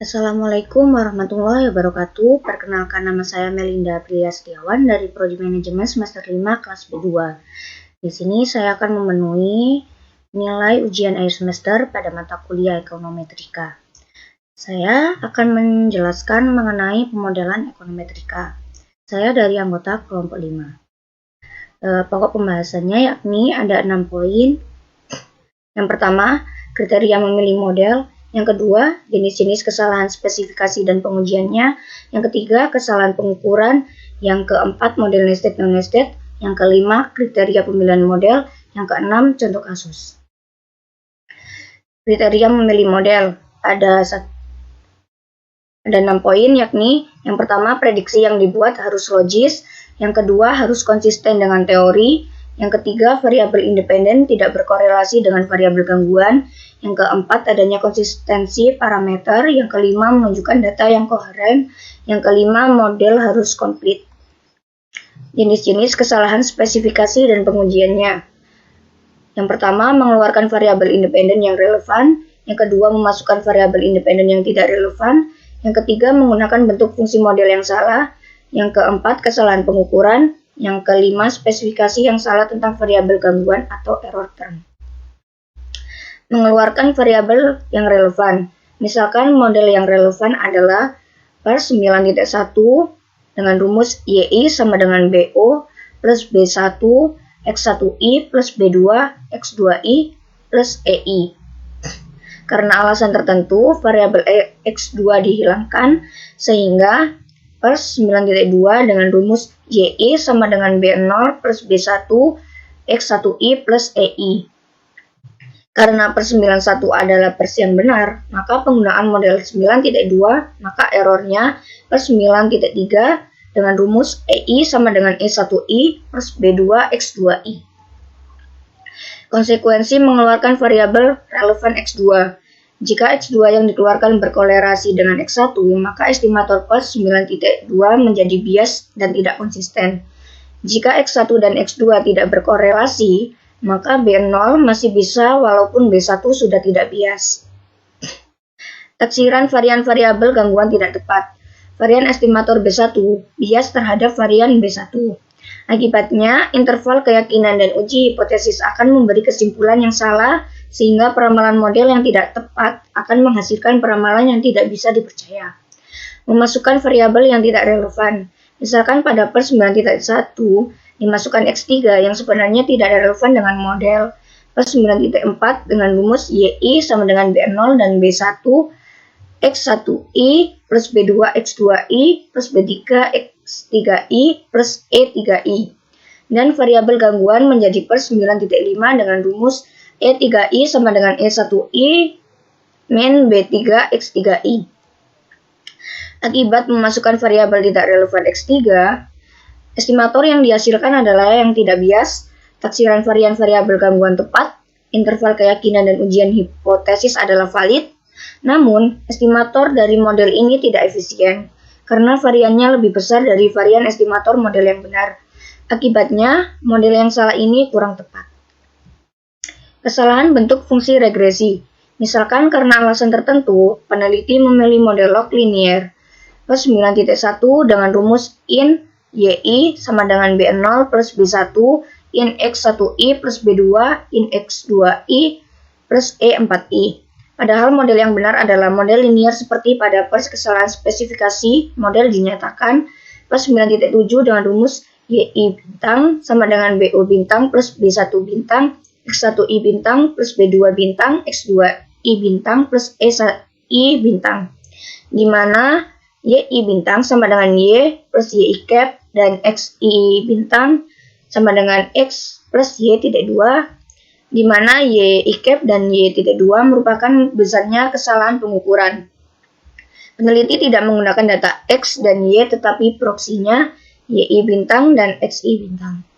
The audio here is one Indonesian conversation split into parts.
Assalamualaikum warahmatullahi wabarakatuh. Perkenalkan, nama saya Melinda Aprilia Setiawan dari Prodi Manajemen semester 5 kelas B2. Di sini saya akan memenuhi nilai ujian akhir semester pada mata kuliah ekonometrika. Saya akan menjelaskan mengenai pemodelan ekonometrika. Saya dari anggota kelompok 5. Pokok pembahasannya yakni ada 6 poin. Yang pertama, kriteria memilih model. Yang kedua, jenis-jenis kesalahan spesifikasi dan pengujiannya. Yang ketiga, kesalahan pengukuran. Yang keempat, model nested non-nested. Yang kelima, kriteria pemilihan model. Yang keenam, contoh kasus. Kriteria memilih model. Ada 6 poin, yakni yang pertama, prediksi yang dibuat harus logis. Yang kedua, harus konsisten dengan teori. Yang ketiga, variabel independen tidak berkorelasi dengan variabel gangguan. Yang keempat, adanya konsistensi parameter. Yang kelima, menunjukkan data yang koheren. Yang kelima, model harus komplit. Jenis-jenis kesalahan spesifikasi dan pengujiannya. Yang pertama, mengeluarkan variabel independen yang relevan. Yang kedua, memasukkan variabel independen yang tidak relevan. Yang ketiga, menggunakan bentuk fungsi model yang salah. Yang keempat, kesalahan pengukuran. Yang kelima, spesifikasi yang salah tentang variabel gangguan atau error term. Mengeluarkan variabel yang relevan. Misalkan model yang relevan adalah per 9.1 dengan rumus YI sama dengan BO plus B1 X1I plus B2 X2I plus EI. Karena alasan tertentu, variabel X2 dihilangkan sehingga per 9.2 dengan rumus YI sama dengan B0 plus B1 X1I plus EI. Karena per 91 adalah pers yang benar, maka penggunaan model 9.2, maka errornya per 9.3 dengan rumus EI sama dengan E1I plus B2 X2I. Konsekuensi mengeluarkan variabel relevan X2. Jika X2 yang dikeluarkan berkolerasi dengan X1, maka estimator per 9.2 menjadi bias dan tidak konsisten. Jika X1 dan X2 tidak berkorelasi, maka B0 masih bisa walaupun B1 sudah tidak bias. Taksiran varian variabel gangguan tidak tepat. Varian estimator B1 bias terhadap varian B1. Akibatnya, interval keyakinan dan uji hipotesis akan memberi kesimpulan yang salah sehingga peramalan model yang tidak tepat akan menghasilkan peramalan yang tidak bisa dipercaya. Memasukkan variabel yang tidak relevan. Misalkan pada per 9.1 dimasukkan X3 yang sebenarnya tidak relevan dengan model. Per 9.4 dengan rumus YI sama dengan B0 dan B1 X1I plus B2 X2I plus B3 X3I plus E3I. Dan variabel gangguan menjadi per 9.5 dengan rumus E3I sama dengan E1I min B3 X3I. Akibat memasukkan variabel tidak relevan X3, estimator yang dihasilkan adalah yang tidak bias, taksiran varian variabel gangguan tepat, interval keyakinan dan ujian hipotesis adalah valid, namun estimator dari model ini tidak efisien, karena variannya lebih besar dari varian estimator model yang benar. Akibatnya, model yang salah ini kurang tepat. Kesalahan bentuk fungsi regresi. Misalkan karena alasan tertentu, peneliti memilih model log linear. Per 9.1 dengan rumus in YI sama dengan B0 plus B1 in X1I plus B2 in X2I plus E4I. Padahal model yang benar adalah model linear seperti pada pers kesalahan spesifikasi model dinyatakan per 9.7 dengan rumus YI bintang sama dengan BO bintang plus B1 bintang X1I bintang plus B2 bintang X2I bintang plus E1I bintang, di mana YI bintang sama dengan Y plus YI cap dan XI bintang sama dengan X plus Y.2, di mana YI cap dan Y.2 merupakan besarnya kesalahan pengukuran. Peneliti tidak menggunakan data X dan Y tetapi proksinya YI bintang dan XI bintang.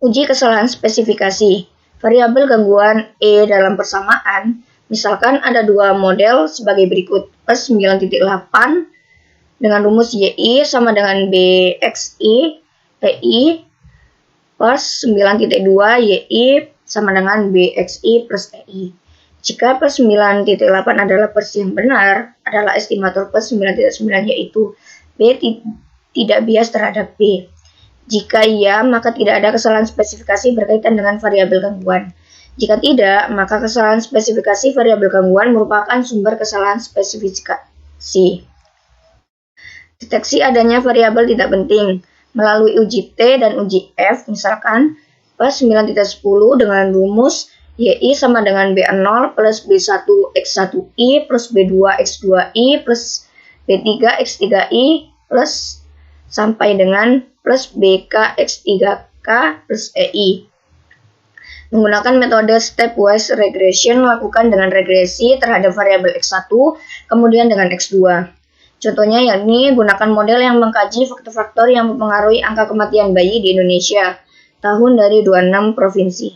Uji kesalahan spesifikasi. Variabel gangguan E dalam persamaan. Misalkan ada dua model sebagai berikut. Per 9.8 dengan rumus YI sama dengan BXI EI per 9.2 YI sama dengan BXI plus EI. Jika plus 9.8 adalah versi yang benar, adalah estimator plus 9.9 yaitu B tidak bias terhadap B. Jika iya, maka tidak ada kesalahan spesifikasi berkaitan dengan variabel gangguan. Jika tidak, maka kesalahan spesifikasi variabel gangguan merupakan sumber kesalahan spesifikasi. Deteksi adanya variabel tidak penting melalui uji T dan uji F, misalkan plus 9.10 dengan rumus YI sama dengan B0 plus B1X1I plus B2X2I plus B3X3I plus sampai dengan plus BK-X3K plus EI. Menggunakan metode stepwise regression, lakukan dengan regresi terhadap variabel X1, kemudian dengan X2. Contohnya yakni gunakan model yang mengkaji faktor-faktor yang mempengaruhi angka kematian bayi di Indonesia, tahun dari 26 provinsi.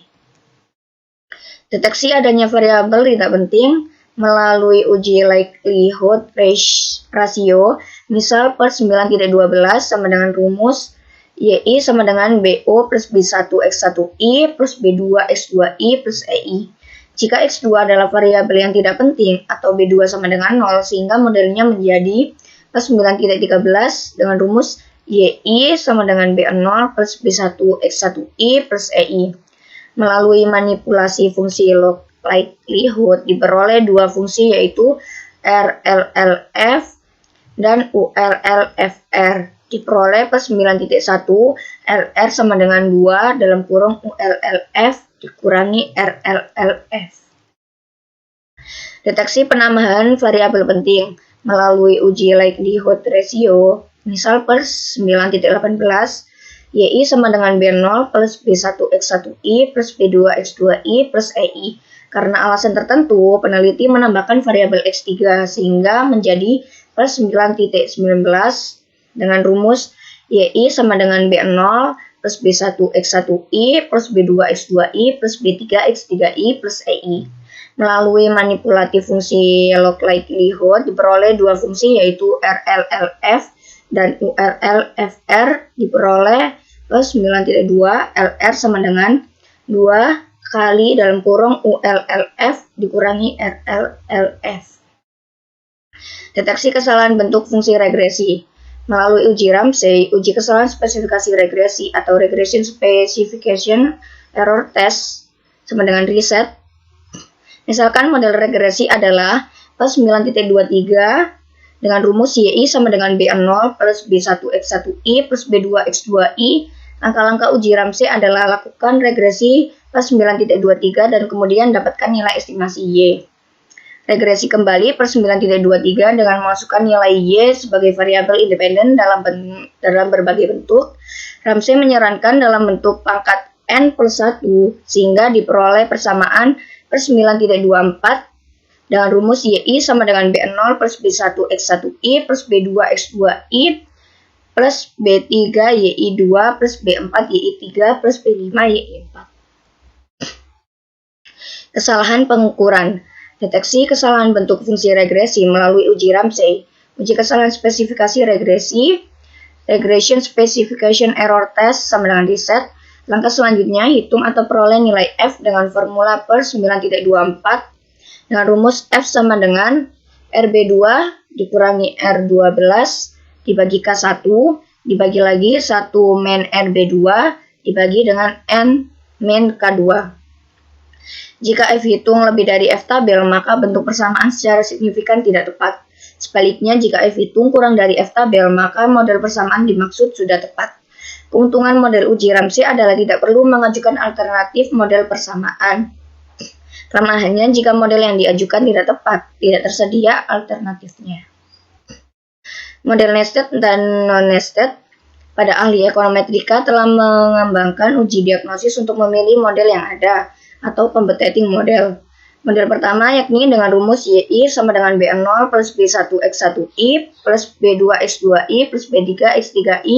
Deteksi adanya variabel tidak penting melalui uji likelihood ratio, misal per 9.12 sama dengan rumus YI sama dengan BO plus B1X1I plus B2X2I plus EI. Jika X2 adalah variabel yang tidak penting atau B2 sama dengan 0, sehingga modelnya menjadi plus 9.13 dengan rumus YI sama dengan B0 plus B1X1I plus EI. Melalui manipulasi fungsi log likelihood diperoleh dua fungsi yaitu RLLF dan ULLFR. Diperoleh plus 9.1 LR sama dengan 2 dalam kurung ULLF dikurangi RLLF. Deteksi penambahan variabel penting melalui uji likelihood ratio, misal per 9.18 YI sama dengan B0 plus B1X1I plus B2X2I plus EI. Karena alasan tertentu, peneliti menambahkan variabel X3 sehingga menjadi plus 9.19 dengan rumus YI sama dengan B0 plus B1X1I plus B2X2I plus B3X3I plus EI. Melalui manipulatif fungsi log likelihood diperoleh dua fungsi yaitu RLLF dan ULLFR diperoleh plus 9.2 LR sama dengan 2 kali dalam kurung ULLF dikurangi RLLF. Deteksi kesalahan bentuk fungsi regresi. Melalui uji Ramsey, uji kesalahan spesifikasi regresi atau regression specification error test sama dengan reset. Misalkan model regresi adalah plus 9.23 dengan rumus YI sama dengan B0 plus B1X1I plus B2X2I. Langkah-langkah uji Ramsey adalah lakukan regresi plus 9.23 dan kemudian dapatkan nilai estimasi Y. Regresi kembali per 9.23 dengan memasukkan nilai Y sebagai variabel independen dalam berbagai bentuk. Ramsey menyarankan dalam bentuk pangkat N plus 1 sehingga diperoleh persamaan per 9.24 dengan rumus YI sama dengan B0 plus B1X1I plus B2X2I plus B3 YI2 plus B4 YI3 plus B5 YI4. Kesalahan pengukuran. Deteksi kesalahan bentuk fungsi regresi melalui uji Ramsey. Uji kesalahan spesifikasi regresi, regression specification error test sama dengan reset. Langkah selanjutnya, hitung atau peroleh nilai F dengan formula per 9.24 dengan rumus F sama dengan RB2 dikurangi R12 dibagi K1 dibagi lagi 1 min RB2 dibagi dengan N min K2. Jika F hitung lebih dari F tabel, maka bentuk persamaan secara signifikan tidak tepat. Sebaliknya, jika F hitung kurang dari F tabel, maka model persamaan dimaksud sudah tepat. Keuntungan model uji Ramsey adalah tidak perlu mengajukan alternatif model persamaan. Kelemahannya jika model yang diajukan tidak tepat, tidak tersedia alternatifnya. Model nested dan non-nested. Pada ahli ekonometrika telah mengembangkan uji diagnosis untuk memilih model yang ada, atau competiting model. Model pertama yakni dengan rumus YI sama dengan B0 plus B1X1I plus B2X2I plus B3X3I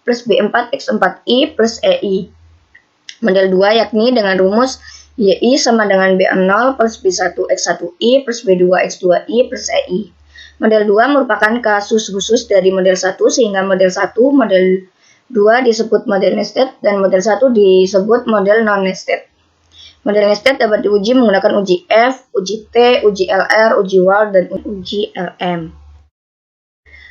plus B4X4I plus EI. Model 2 yakni dengan rumus YI sama dengan B0 plus B1X1I plus B2X2I plus EI. Model 2 merupakan kasus khusus dari model 1 sehingga model 1, model 2 disebut model nested dan model 1 disebut model non-nested. Model nested dapat diuji menggunakan uji F, uji T, uji LR, uji WAL, dan uji LM.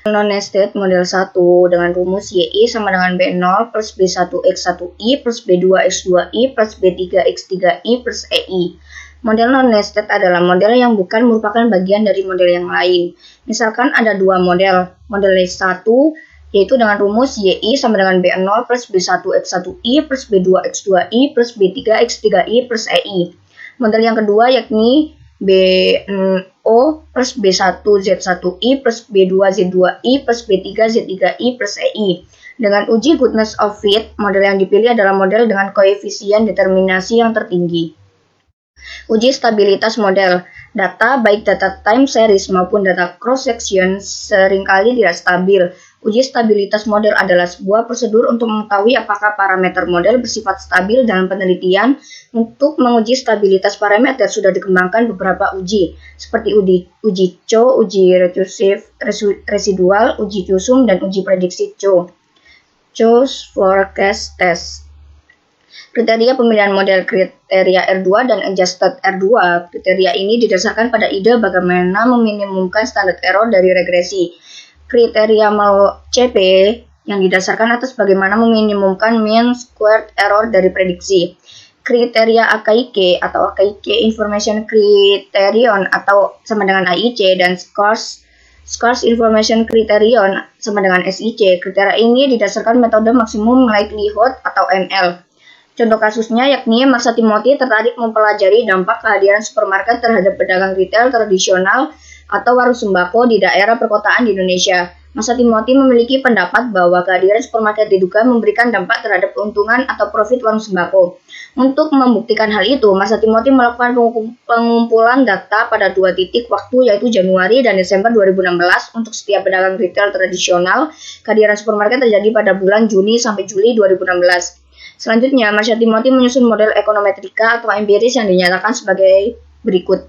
Non-nested model 1 dengan rumus YI sama dengan B0 plus B1X1I plus B2X2I plus B3X3I plus EI. Model non-nested adalah model yang bukan merupakan bagian dari model yang lain. Misalkan ada dua model. Model 1 yaitu dengan rumus YI sama dengan B0 plus B1X1I plus B2X2I plus B3X3I plus EI. Model yang kedua yakni B0 plus B1Z1I plus B2Z2I plus B3Z3I plus EI. Dengan uji goodness of fit, model yang dipilih adalah model dengan koefisien determinasi yang tertinggi. Uji stabilitas model. Data, baik data time series maupun data cross-section, seringkali tidak stabil. Uji stabilitas model adalah sebuah prosedur untuk mengetahui apakah parameter model bersifat stabil dalam penelitian. Untuk menguji stabilitas parameter sudah dikembangkan beberapa uji, seperti uji CHO, uji recursive residual, uji QSUM, dan uji prediksi CHO. CHO's Forecast Test. Kriteria pemilihan model kriteria R2 dan adjusted R2. Kriteria ini didasarkan pada ide bagaimana meminimumkan standar error dari regresi. Kriteria CP yang didasarkan atas bagaimana meminimumkan mean squared error dari prediksi. Kriteria AKIK atau AKIK Information Criterion atau sama dengan AIC dan Scarce Information Criterion sama dengan SIC. Kriteria ini didasarkan metode maksimum likelihood atau ML. Contoh kasusnya yakni Marsha Timothy tertarik mempelajari dampak kehadiran supermarket terhadap pedagang retail tradisional atau warung sembako di daerah perkotaan di Indonesia. Marsha Timothy memiliki pendapat bahwa kehadiran supermarket diduga memberikan dampak terhadap keuntungan atau profit warung sembako. Untuk membuktikan hal itu, Marsha Timothy melakukan pengumpulan data pada 2 titik waktu yaitu Januari dan Desember 2016 untuk setiap pedagang retail tradisional. Kehadiran supermarket terjadi pada bulan Juni sampai Juli 2016. Selanjutnya, Marsha Timothy menyusun model ekonometrika atau empiris yang dinyatakan sebagai berikut.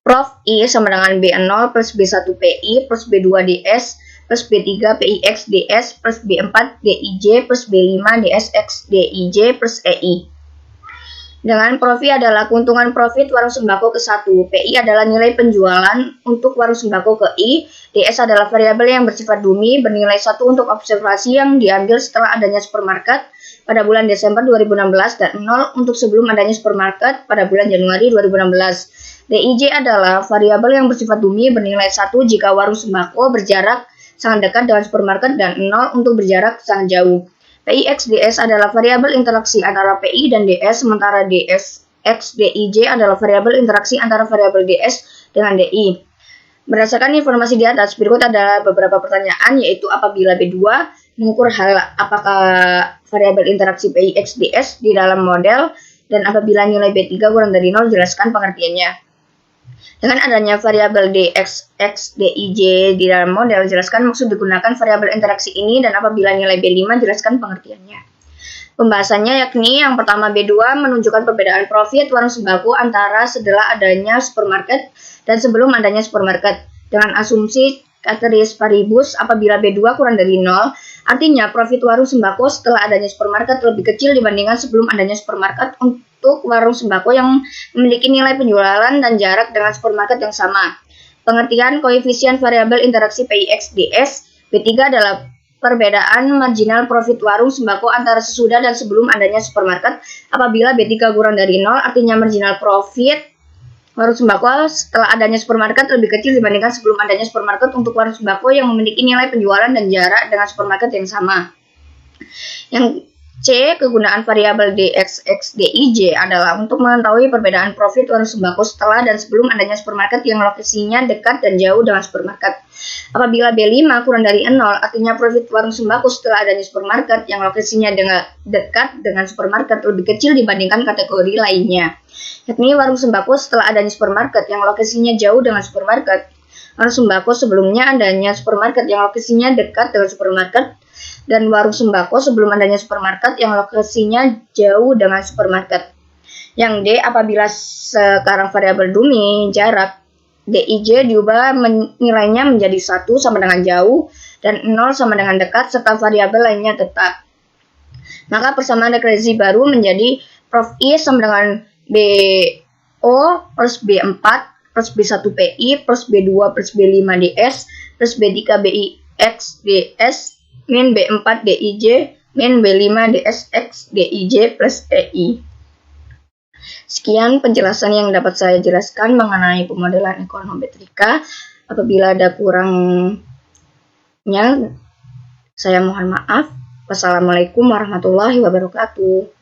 Prof I sama dengan B0 plus B1PI plus B2DS plus B3 PIX DS plus B4 DIJ plus B5 DSX DIJ plus EI. Dengan Prof I adalah keuntungan profit warung sembako ke 1, PI adalah nilai penjualan untuk warung sembako ke I, DS adalah variabel yang bersifat dummy bernilai 1 untuk observasi yang diambil setelah adanya supermarket pada bulan Desember 2016 dan 0 untuk sebelum adanya supermarket pada bulan Januari 2016. DIJ adalah variabel yang bersifat dummy bernilai 1 jika warung sembako berjarak sangat dekat dengan supermarket dan 0 untuk berjarak sangat jauh. PIXDS adalah variabel interaksi antara PI dan DS, sementara DSXDIJ adalah variabel interaksi antara variabel DS dengan DI. Berdasarkan informasi di atas, berikut adalah beberapa pertanyaan, yaitu apabila B2 mengukur hal apakah variabel interaksi PIXDS di dalam model, dan apabila nilai B3 kurang dari 0, jelaskan pengertiannya. Dengan adanya variabel DXXDIJ di dalam model, jelaskan maksud digunakan variabel interaksi ini, dan apabila nilai B5, jelaskan pengertiannya. Pembahasannya yakni yang pertama B2 menunjukkan perbedaan profit warung sembako antara setelah adanya supermarket dan sebelum adanya supermarket. Dengan asumsi ceteris paribus, apabila B2 kurang dari 0, artinya profit warung sembako setelah adanya supermarket lebih kecil dibandingkan sebelum adanya supermarket untuk warung sembako yang memiliki nilai penjualan dan jarak dengan supermarket yang sama. Pengertian koefisien variabel interaksi PIXDS. B3 adalah perbedaan marginal profit warung sembako antara sesudah dan sebelum adanya supermarket. Apabila B3 kurang dari 0, artinya marginal profit warung sembako setelah adanya supermarket lebih kecil dibandingkan sebelum adanya supermarket untuk warung sembako yang memiliki nilai penjualan dan jarak dengan supermarket yang sama. Yang C, kegunaan variabel DXXDIJ adalah untuk mengetahui perbedaan profit warung sembako setelah dan sebelum adanya supermarket yang lokasinya dekat dan jauh dengan supermarket. Apabila B5 kurang dari 0, artinya profit warung sembako setelah adanya supermarket yang lokasinya dekat dengan supermarket lebih kecil dibandingkan kategori lainnya, yakni warung sembako setelah adanya supermarket yang lokasinya jauh dengan supermarket, warung sembako sebelumnya adanya supermarket yang lokasinya dekat dengan supermarket, dan warung sembako sebelum adanya supermarket yang lokasinya jauh dengan supermarket. Yang D, apabila sekarang variabel dummy jarak, DIJ diubah nilainya menjadi 1 sama dengan jauh dan 0 sama dengan dekat serta variabel lainnya tetap. Maka persamaan regresi baru menjadi Prof I sama dengan BO plus B4 plus B1 PI plus B2 plus B5 DS plus B3 BIX DS min B4 DIJ min B5 DSX DIJ plus EI. Sekian penjelasan yang dapat saya jelaskan mengenai pemodelan ekonometrika. Apabila ada kurangnya, saya mohon maaf. Wassalamualaikum warahmatullahi wabarakatuh.